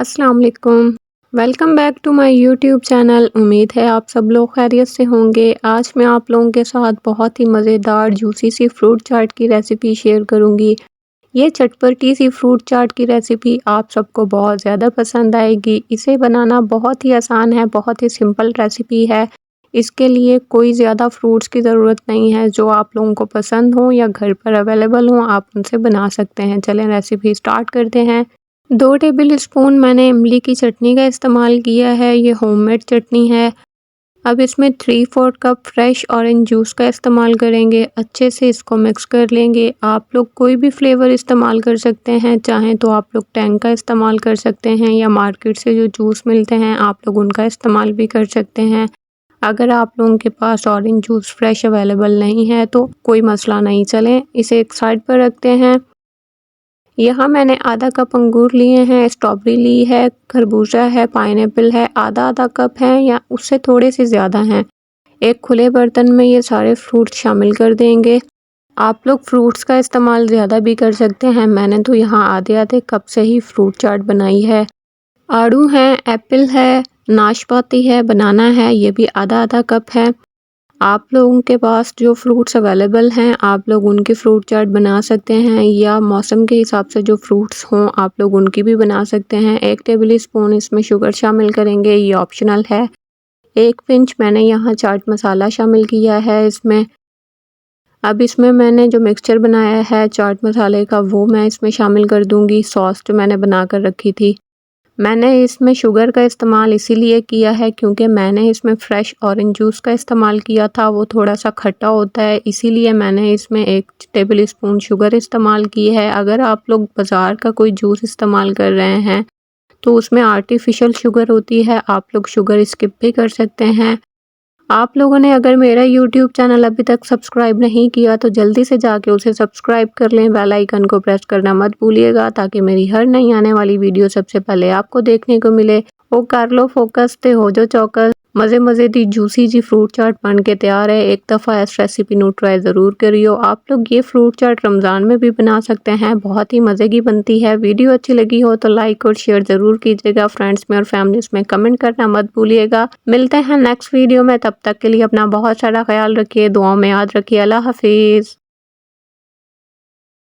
अस्सलाम वालेकुम। Welcome back to my YouTube channel. उम्मीद है आप सब लोग खैरियत से होंगे। आज मैं आप लोगों के साथ बहुत ही मज़ेदार जूसी सी फ्रूट चाट की रेसिपी शेयर करूंगी। ये चटपटी सी फ्रूट चाट की रेसिपी आप सबको बहुत ज़्यादा पसंद आएगी। इसे बनाना बहुत ही आसान है, बहुत ही सिंपल रेसिपी है। इसके लिए कोई ज़्यादा फ्रूट्स की ज़रूरत नहीं है, जो आप लोगों को पसंद हो या घर पर अवेलेबल हो आप उनसे बना सकते हैं। चलें रेसिपी स्टार्ट करते हैं। 2 टेबल स्पून मैंने इमली की चटनी का इस्तेमाल किया है, ये होममेड चटनी है। अब इसमें 3/4 कप फ्रेश ऑरेंज जूस का इस्तेमाल करेंगे। अच्छे से इसको मिक्स कर लेंगे। आप लोग कोई भी फ्लेवर इस्तेमाल कर सकते हैं, चाहें तो आप लोग टैंग का इस्तेमाल कर सकते हैं या मार्केट से जो जूस मिलते हैं आप लोग उनका इस्तेमाल भी कर सकते हैं। अगर आप लोगों के पास ऑरेंज जूस फ्रेश अवेलेबल नहीं है तो कोई मसला नहीं, चलें इसे एक साइड पर रखते हैं। यहाँ मैंने आधा कप अंगूर लिए हैं, स्ट्रॉबेरी ली है, खरबूजा है, पाइनएप्पल है, आधा कप है या उससे थोड़े से ज़्यादा हैं। एक खुले बर्तन में ये सारे फ्रूट्स शामिल कर देंगे। आप लोग फ्रूट्स का इस्तेमाल ज़्यादा भी कर सकते हैं, मैंने तो यहाँ आधे कप से ही फ्रूट चाट बनाई है। आड़ू है, एप्पल है, नाशपाती है, बनाना है, ये भी आधा कप है। आप लोगों के पास जो फ्रूट्स अवेलेबल हैं आप लोग उनकी फ्रूट चाट बना सकते हैं या मौसम के हिसाब से जो फ्रूट्स हों आप लोग उनकी भी बना सकते हैं। 1 टेबल स्पून इसमें शुगर शामिल करेंगे, ये ऑप्शनल है। 1 पिंच मैंने यहाँ चाट मसाला शामिल किया है इसमें। अब इसमें मैंने जो मिक्सचर बनाया है चाट मसाले का वो मैं इसमें शामिल कर दूँगी। सॉस जो मैंने बना कर रखी थी, मैंने इसमें शुगर का इस्तेमाल इसीलिए किया है क्योंकि मैंने इसमें फ्रेश ऑरेंज जूस का इस्तेमाल किया था, वो थोड़ा सा खट्टा होता है, इसीलिए मैंने इसमें 1 टेबल स्पून शुगर इस्तेमाल की है। अगर आप लोग बाज़ार का कोई जूस इस्तेमाल कर रहे हैं तो उसमें आर्टिफिशियल शुगर होती है, आप लोग शुगर स्किप भी कर सकते हैं। आप लोगों ने अगर मेरा यूट्यूब चैनल अभी तक सब्सक्राइब नहीं किया तो जल्दी से जाके उसे सब्सक्राइब कर लें, बेल आइकन को प्रेस करना मत भूलिएगा ताकि मेरी हर नई आने वाली वीडियो सबसे पहले आपको देखने को मिले। ओ कर लो फोकस ते हो जो चौकस। मज़े दी जूसी जी फ्रूट चाट बन के तैयार है। एक दफ़ा इस रेसिपी नू ट्राई ज़रूर करियो। आप लोग ये फ्रूट चाट रमज़ान में भी बना सकते हैं, बहुत ही मज़े की बनती है। वीडियो अच्छी लगी हो तो लाइक और शेयर ज़रूर कीजिएगा। फ्रेंड्स में और फैमिलीज में कमेंट करना मत भूलिएगा। मिलते हैं नेक्स्ट वीडियो में, तब तक के लिए अपना बहुत सारा ख्याल रखिए, दुआओं में याद रखिए। अल्लाह हाफिज़।